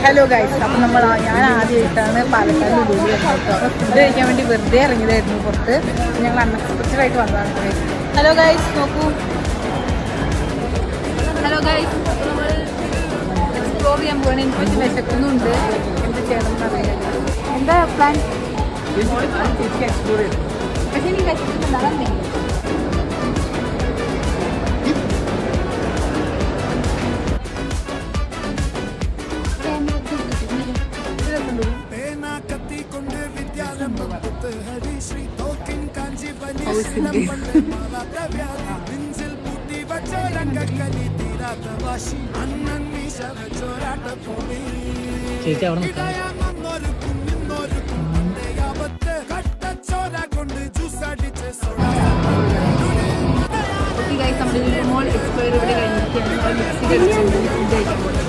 Hello guys, അപ്പം ഞാൻ ആദ്യമായിട്ടാണ് പാലക്കാട് ലുലു വരുന്നത് കേട്ടോ. അപ്പോൾ ഫുഡ് കഴിക്കാൻ വേണ്ടി വെറുതെ ഇറങ്ങിയതായിരുന്നു പുറത്ത്. ഞങ്ങൾ അൺഎക്സ്പെക്റ്റഡായിട്ട് വന്നതാണ് ഗൈസ്. ഹലോ ഗൈസ്, നോക്കൂ. ഹലോ ഗൈസ്, നമ്മൾ എക്സ്പ്ലോർ ചെയ്യാൻ പോകണം. എനിക്ക് കുറച്ച് വിശക്കുന്നുണ്ട്. എന്ത് ചെയ്യണമെന്ന് അറിയില്ല. എന്താ പ്ലാൻ? എക്സ്പ്ലോർ ചെയ്തു. പക്ഷേ എനിക്ക് വിശക്കുന്നുണ്ട്. അതല്ലേ ചേച്ചി അവിടെ മോൾ എക്സ്പയർ ഇവിടെ കഴിഞ്ഞിട്ട് ഫുഡ് കഴിക്കാൻ പോകുന്നത്.